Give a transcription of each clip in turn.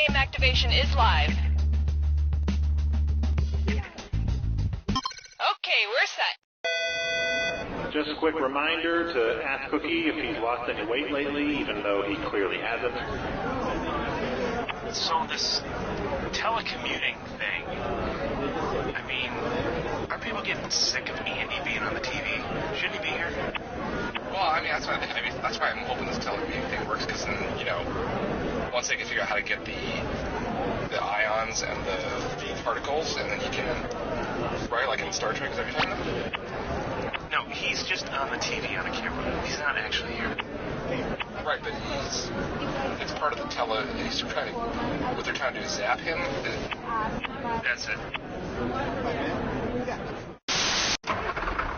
game activation is live. Okay, we're set. Just a quick reminder to ask Cookie if he's lost any weight lately, even though he clearly hasn't. So this telecommuting thing, I mean, are people getting sick of Andy being on the TV? Shouldn't he be here? Well, I mean, that's why I'm hoping this telecommuting thing works, because then, once they can figure out how to get the ions and the particles, and then you can, right, like in Star Trek, is that what you're talking about? No, he's just on the TV on a camera. He's not actually here. Right, but it's part of the he's trying to, what they're trying to do is zap him. That's it.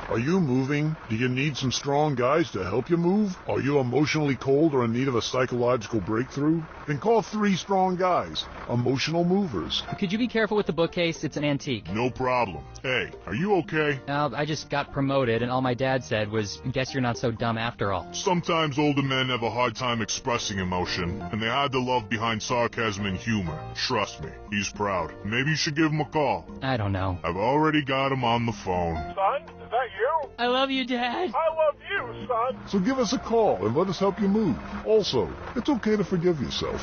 Are you moving? Do you need some strong guys to help you move? Are you emotionally cold or in need of a psychological breakthrough? Then call 3 Strong Guys, Emotional Movers. Could you be careful with the bookcase? It's an antique. No problem. Hey, are you okay? I just got promoted, and all my dad said was, guess you're not so dumb after all. Sometimes older men have a hard time expressing emotion, and they hide the love behind sarcasm and humor. Trust me, he's proud. Maybe you should give him a call. I don't know. I've already got him on the phone. Son, is that you? I love you, Dad. I love you, son. So give us a call and let us help you move. Also, it's okay to forgive yourself.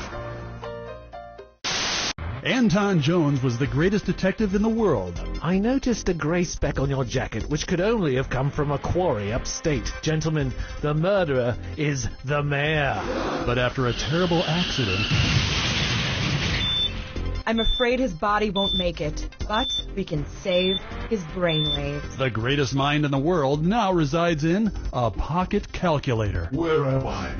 Anton Jones was the greatest detective in the world. I noticed a gray speck on your jacket, which could only have come from a quarry upstate. Gentlemen, the murderer is the mayor. But after a terrible accident... I'm afraid his body won't make it, but we can save his brainwaves. The greatest mind in the world now resides in a pocket calculator. Where am I?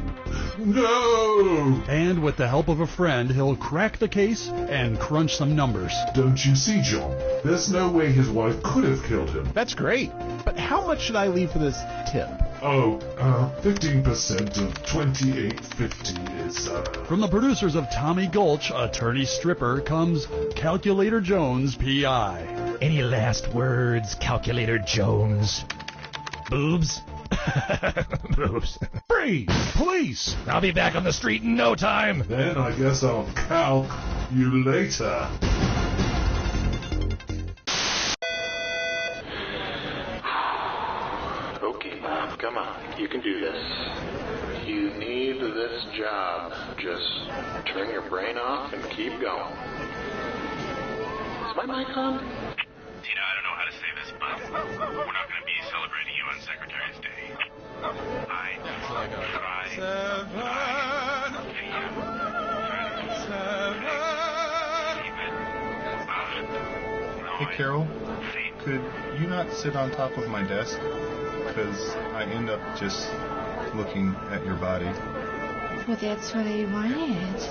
No! And with the help of a friend, he'll crack the case and crunch some numbers. Don't you see, John? There's no way his wife could have killed him. That's great. But how much should I leave for this tip? 15% of $28.50 is, From the producers of Tommy Gulch, Attorney Stripper, comes Calculator Jones, P.I. Any last words, Calculator Jones? Boobs? Boobs. Freeze! Police! I'll be back on the street in no time. Then I guess I'll calc you later. Okay, Mom, come on. You can do this. You need this job. Just turn your brain off and keep going. Is my mic on? Tina, I don't know how to say this, but we're not going to be celebrating you on Secretary's Day. I Hey, Carol, could you not sit on top of my desk? Because I end up just looking at your body. Well, that's what I wanted.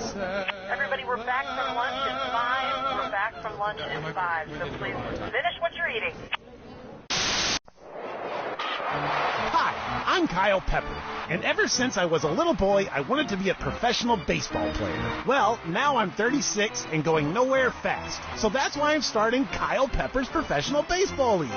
Everybody, we're back from lunch in 5. We're back from lunch in 5. So please finish what you're eating. Hi, I'm Kyle Pepper, and ever since I was a little boy, I wanted to be a professional baseball player. Well, now I'm 36 and going nowhere fast, so that's why I'm starting Kyle Pepper's Professional Baseball League.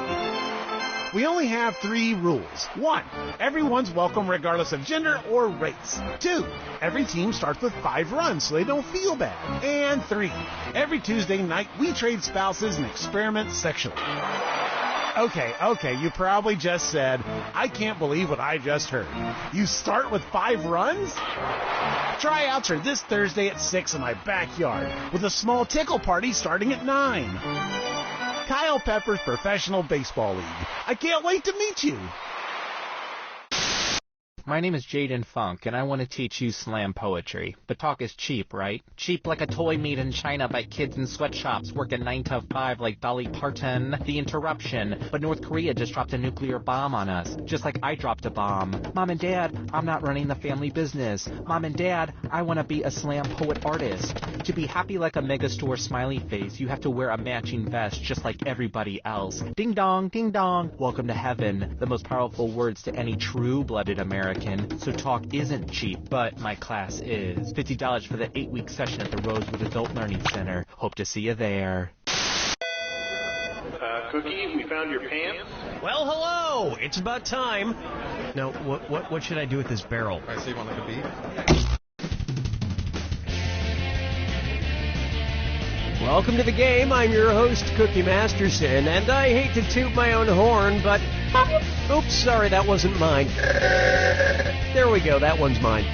We only have 3 rules. 1, everyone's welcome regardless of gender or race. 2, every team starts with 5 runs so they don't feel bad. And 3, every Tuesday night we trade spouses and experiment sexually. Okay, you probably just said, I can't believe what I just heard. You start with 5 runs? Tryouts are this Thursday at 6 in my backyard, with a small tickle party starting at 9. Kyle Pepper's Professional Baseball League. I can't wait to meet you. My name is Jaden Funk, and I want to teach you slam poetry. But talk is cheap, right? Cheap like a toy made in China by kids in sweatshops working 9 to 5 like Dolly Parton. The interruption. But North Korea just dropped a nuclear bomb on us, just like I dropped a bomb. Mom and Dad, I'm not running the family business. Mom and Dad, I want to be a slam poet artist. To be happy like a megastore smiley face, you have to wear a matching vest just like everybody else. Ding dong, ding dong. Welcome to heaven. The most powerful words to any true-blooded American. So talk isn't cheap, but my class is. $50 for the 8-week session at the Rosewood Adult Learning Center. Hope to see you there. Cookie, we found your pants. Well, hello! It's about time. Now, what should I do with this barrel? I see one like a bee. Welcome to the game. I'm your host, Cookie Masterson, and I hate to toot my own horn, but... Oops, sorry, that wasn't mine. There we go, that one's mine.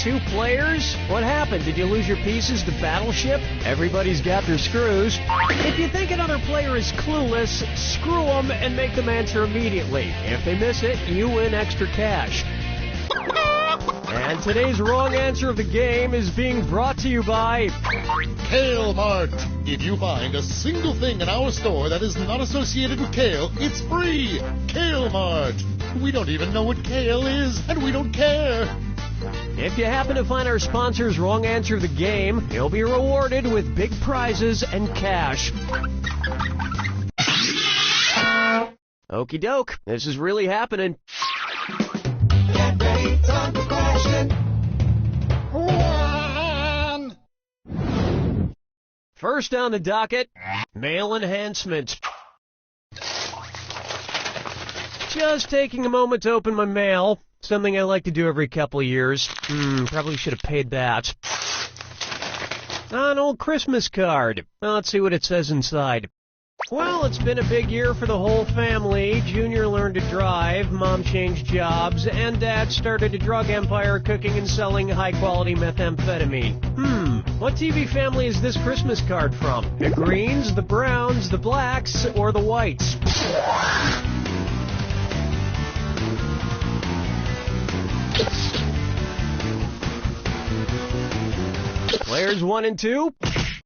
2 players? What happened? Did you lose your pieces to Battleship? Everybody's got their screws. If you think another player is clueless, screw them and make them answer immediately. If they miss it, you win extra cash. And today's wrong answer of the game is being brought to you by... Kale Mart. If you find a single thing in our store that is not associated with kale, it's free. Kale Mart. We don't even know what kale is, and we don't care. If you happen to find our sponsor's wrong answer of the game, you'll be rewarded with big prizes and cash. Okie doke, this is really happening. Get ready, time for question 1. First on the docket, mail enhancement. Just taking a moment to open my mail. Something I like to do every couple of years. Probably should have paid that. An old Christmas card. Well, let's see what it says inside. Well, it's been a big year for the whole family. Junior learned to drive, Mom changed jobs, and Dad started a drug empire cooking and selling high-quality methamphetamine. What TV family is this Christmas card from? The Greens, the Browns, the Blacks, or the Whites? Players 1 and 2?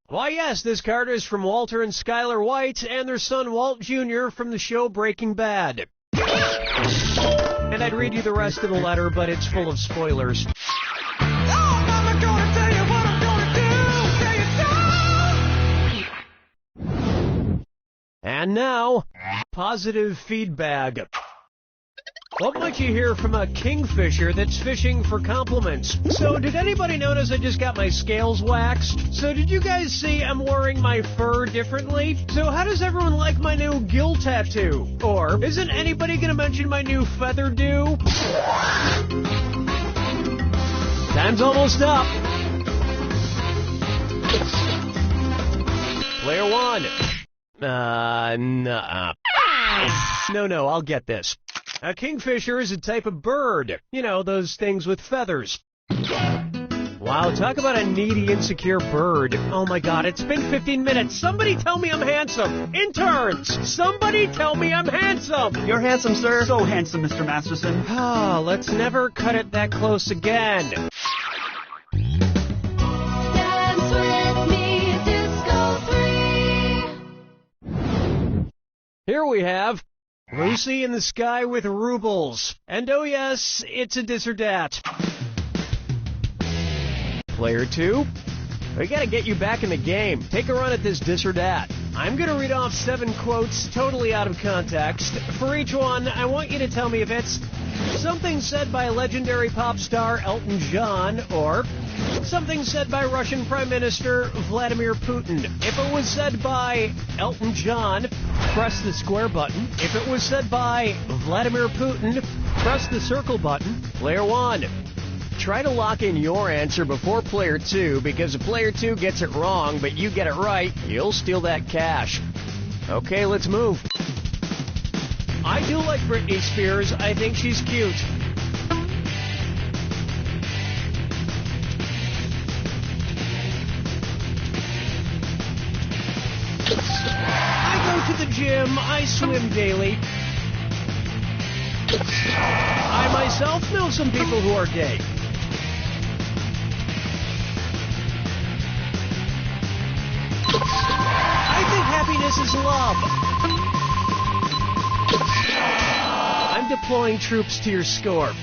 Why, yes, this card is from Walter and Skylar White and their son Walt Jr. from the show Breaking Bad. And I'd read you the rest of the letter, but it's full of spoilers. And now, positive feedback. What might you hear from a kingfisher that's fishing for compliments? So, did anybody notice I just got my scales waxed? So, did you guys see I'm wearing my fur differently? So, how does everyone like my new gill tattoo? Or, isn't anybody gonna mention my new feather dew? Time's almost up. Player 1. No, I'll get this. A kingfisher is a type of bird. You know, those things with feathers. Wow, talk about a needy, insecure bird. Oh my god, it's been 15 minutes. Somebody tell me I'm handsome. Interns, somebody tell me I'm handsome. You're handsome, sir. So handsome, Mr. Masterson. Ah, let's never cut it that close again. Dance with me, Disco 3. Here we have Lucy in the Sky with Rubles. And oh yes, it's a dis or dat. Player 2, we gotta get you back in the game. Take a run at this dis or dat. I'm gonna read off 7 quotes totally out of context. For each one, I want you to tell me if it's something said by legendary pop star Elton John, or something said by Russian Prime Minister Vladimir Putin. If it was said by Elton John, press the square button. If it was said by Vladimir Putin, press the circle button. Player 1, try to lock in your answer before Player 2, because if Player 2 gets it wrong, but you get it right, you'll steal that cash. Okay, let's move. I do like Britney Spears. I think she's cute. I go to the gym. I swim daily. I myself know some people who are gay. I think happiness is love. I'm deploying troops to your score.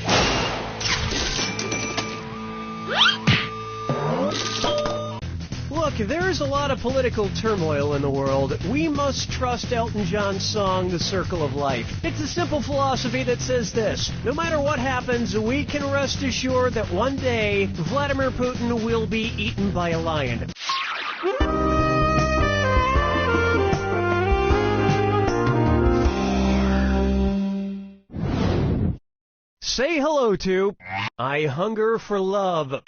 Look, there is a lot of political turmoil in the world. We must trust Elton John's song, The Circle of Life. It's a simple philosophy that says this: no matter what happens, we can rest assured that one day, Vladimir Putin will be eaten by a lion. Say hello to I Hunger for Love.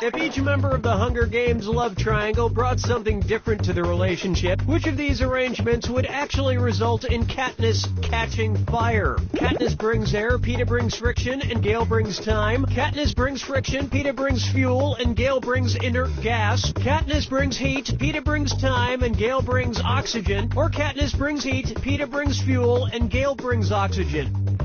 If each member of the Hunger Games love triangle brought something different to the relationship, which of these arrangements would actually result in Katniss catching fire? Katniss brings air, Peeta brings friction, and Gale brings time. Katniss brings friction, Peeta brings fuel, and Gale brings inert gas. Katniss brings heat, Peeta brings time, and Gale brings oxygen. Or Katniss brings heat, Peeta brings fuel, and Gale brings oxygen.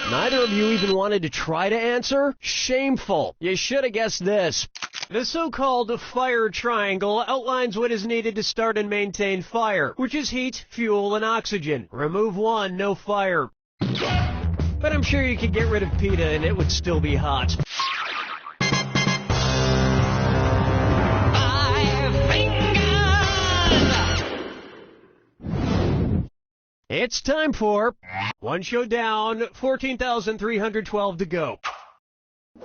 Neither of you even wanted to try to answer? Shameful. You should have guessed this. The so-called fire triangle outlines what is needed to start and maintain fire, which is heat, fuel, and oxygen. Remove one, no fire. But I'm sure you could get rid of Peeta and it would still be hot. It's time for one show down, 14,312 to go.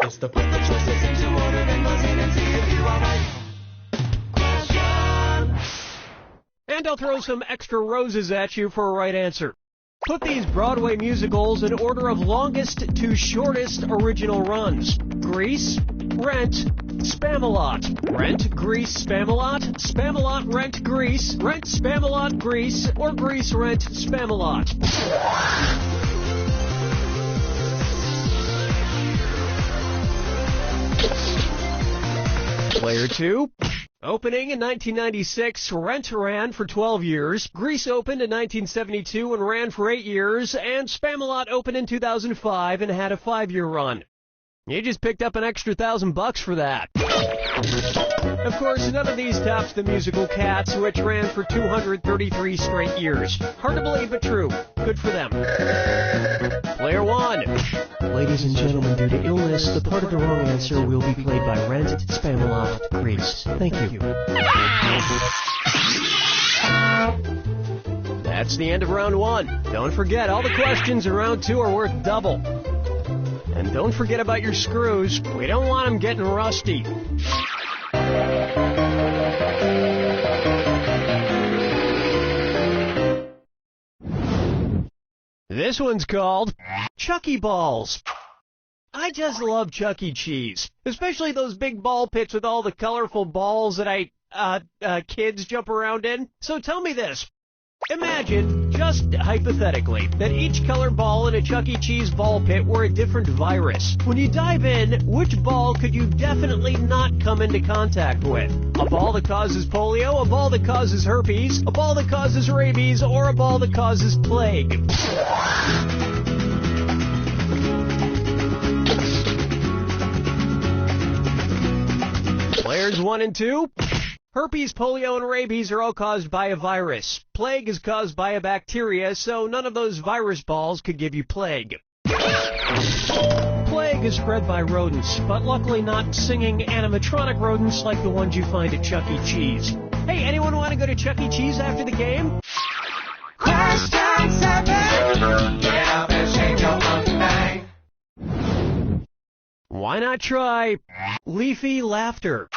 It's the put the choices into order, then buzz in and see if you are right. Question. And I'll throw some extra roses at you for a right answer. Put these Broadway musicals in order of longest to shortest original runs. Grease, Rent, Spamalot. Rent, Grease, Spamalot. Spamalot, Rent, Grease. Rent, Spamalot, Grease. Or Grease, Rent, Spamalot. Player 2. Opening in 1996, Rent ran for 12 years, Grease opened in 1972 and ran for 8 years, and Spamalot opened in 2005 and had a 5-year run. You just picked up an extra $1,000 for that. Of course, none of these tops the musical Cats, which ran for 233 straight years. Hard to believe, but true. Good for them. Player 1. Ladies and gentlemen, due to illness, the part of the wrong answer will be played by Rent, Spamalot, Grease. Thank you. That's the end of round 1. Don't forget, all the questions in round 2 are worth double. And don't forget about your screws. We don't want them getting rusty. This one's called Chucky Balls. I just love Chuck E. Cheese, especially those big ball pits with all the colorful balls that kids jump around in. So tell me this. Imagine, just hypothetically, that each colored ball in a Chuck E. Cheese ball pit were a different virus. When you dive in, which ball could you definitely not come into contact with? A ball that causes polio, a ball that causes herpes, a ball that causes rabies, or a ball that causes plague? Players 1 and 2. Herpes, polio, and rabies are all caused by a virus. Plague is caused by a bacteria, so none of those virus balls could give you plague. Plague is spread by rodents, but luckily not singing animatronic rodents like the ones you find at Chuck E. Cheese. Hey, anyone want to go to Chuck E. Cheese after the game? Question 7. Get up and shake your monkey bang. Why not try Leafy Laughter?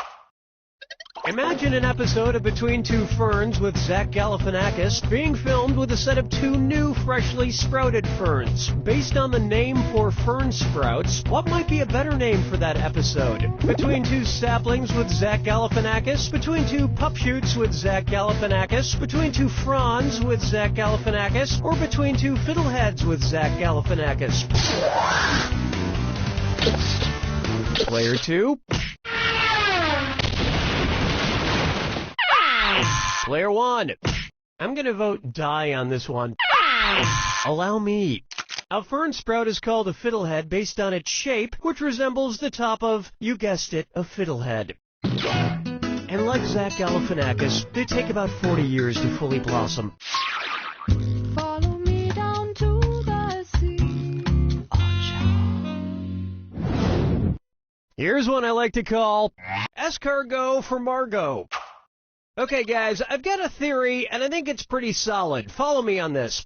Imagine an episode of Between Two Ferns with Zach Galifianakis being filmed with a set of 2 new freshly sprouted ferns. Based on the name for fern sprouts, what might be a better name for that episode? Between 2 saplings with Zach Galifianakis? Between 2 pup shoots with Zach Galifianakis? Between 2 fronds with Zach Galifianakis? Or between 2 fiddleheads with Zach Galifianakis? Player 2. Player 1. I'm going to vote die on this one. Allow me. A fern sprout is called a fiddlehead based on its shape, which resembles the top of, you guessed it, a fiddlehead. And like Zach Galifianakis, they take about 40 years to fully blossom. Follow me down to the sea. Here's one I like to call Escargot for Margot. Okay, guys, I've got a theory, and I think it's pretty solid. Follow me on this.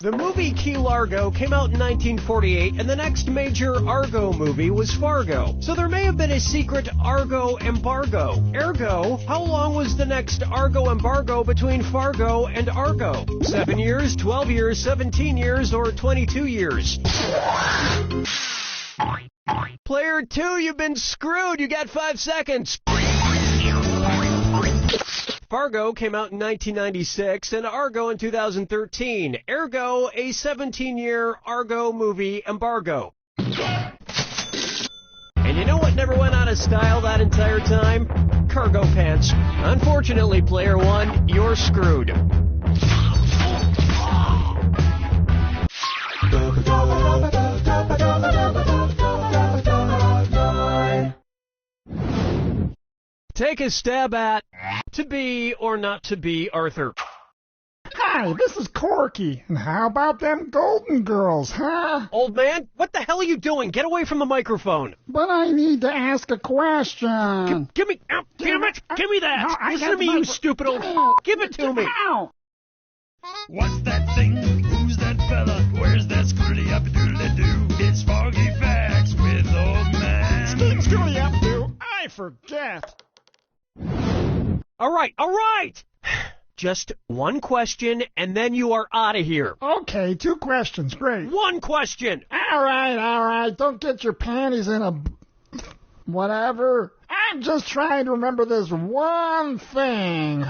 The movie Key Largo came out in 1948, and the next major Argo movie was Fargo. So there may have been a secret Argo embargo. Ergo, how long was the next Argo embargo between Fargo and Argo? 7 years, 12 years, 17 years, or 22 years? Player 2, you've been screwed. You got 5 seconds. Fargo came out in 1996 and Argo in 2013. Ergo, a 17-year Argo movie embargo. And you know what never went out of style that entire time? Cargo pants. Unfortunately, player 1, you're screwed. Take a stab at to be or not to be Arthur. Hi, this is Corky. And how about them Golden Girls, huh? Old man, what the hell are you doing? Get away from the microphone. But I need to ask a question. Give me, damn it, give me that. No, Listen to me, you stupid old... Give it to me. What's that thing? Who's that fella? Where's that scroody-up-doodly-doo? It's Foggy Facts with Old Man. Scroody-up-doo, I forget. All right. Just one question, and then you are out of here. Okay, 2 questions, great. 1 question. All right. Don't get your panties in a... whatever. I'm just trying to remember this one thing.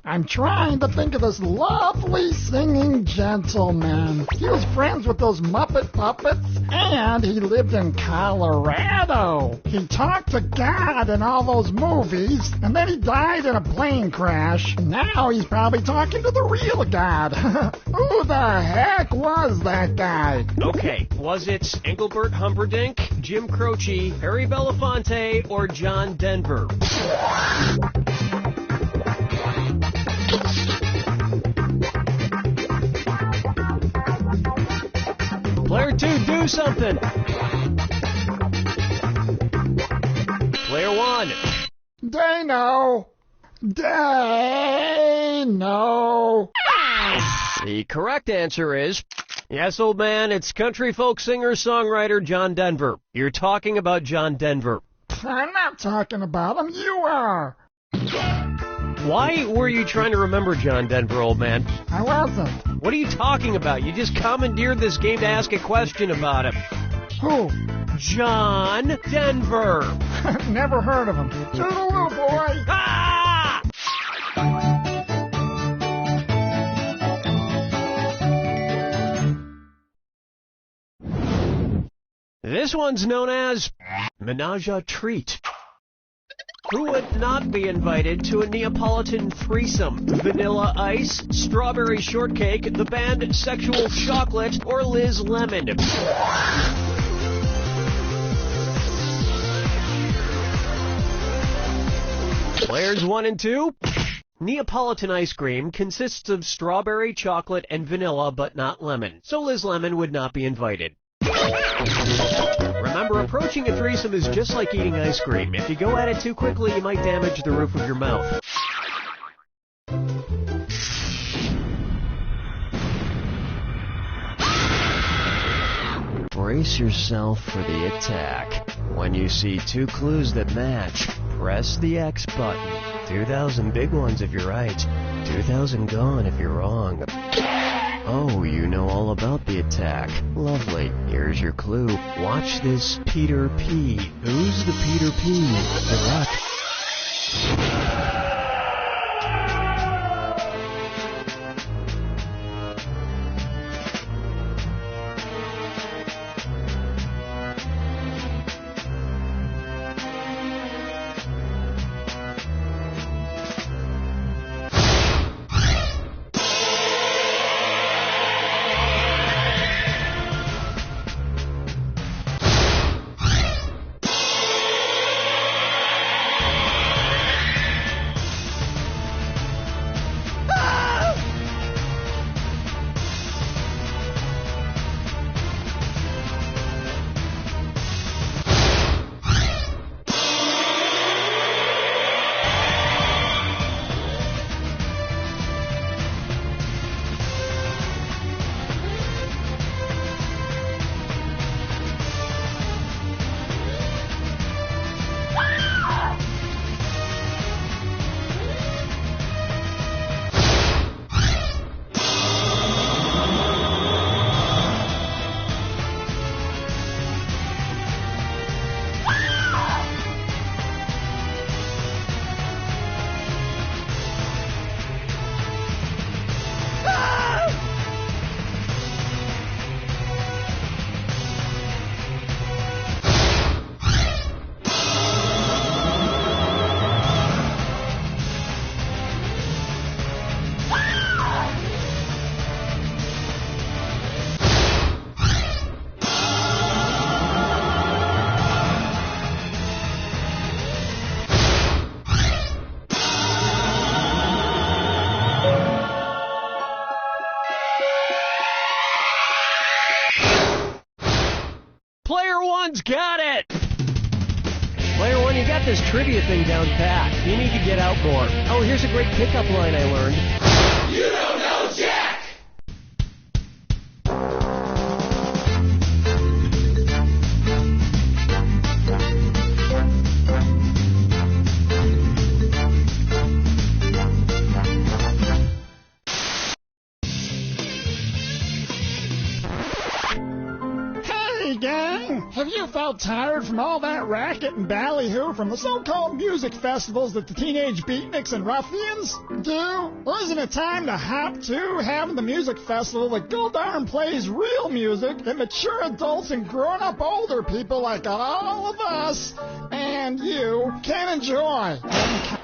I'm trying to think of this lovely singing gentleman. He was friends with those Muppet puppets, and he lived in Colorado. He talked to God in all those movies, and then he died in a plane crash. Now he's probably talking to the real God. Who the heck was that guy? Okay, was it Engelbert Humperdinck, Jim Croce, Harry Belafonte, or John Denver? Player 2, do something. Player 1. They know. The correct answer is, yes, old man, it's country folk singer-songwriter John Denver. You're talking about John Denver. I'm not talking about him. You are. Why were you trying to remember John Denver, old man? I wasn't. What are you talking about? You just commandeered this game to ask a question about him. Who? John Denver. Never heard of him. Toodaloo, boy. Ah! This one's known as Menage a Treat. Who would not be invited to a Neapolitan threesome? Vanilla Ice, Strawberry Shortcake, the band Sexual Chocolate, or Liz Lemon? Players 1 and 2. Neapolitan ice cream consists of strawberry, chocolate, and vanilla, but not lemon. So Liz Lemon would not be invited. Remember, approaching a threesome is just like eating ice cream. If you go at it too quickly, you might damage the roof of your mouth. Brace yourself for the attack. When you see 2 clues that match, press the X button. 2,000 big ones if you're right. 2,000 gone if you're wrong. Oh, you know all about the attack. Lovely. Here's your clue. Watch this Peter P. Who's the Peter P? Good luck. Everyone's got it! Player 1, you got this trivia thing down pat. You need to get out more. Oh, here's a great pickup line I learned. You don't know Jack! Hey, gang! Have you felt tired from all that racket and ballyhoo from the so-called music festivals that the teenage beatniks and ruffians do? Well, isn't it time to hop to having the music festival that Goldarn plays real music that mature adults and grown-up older people like all of us and you can enjoy? And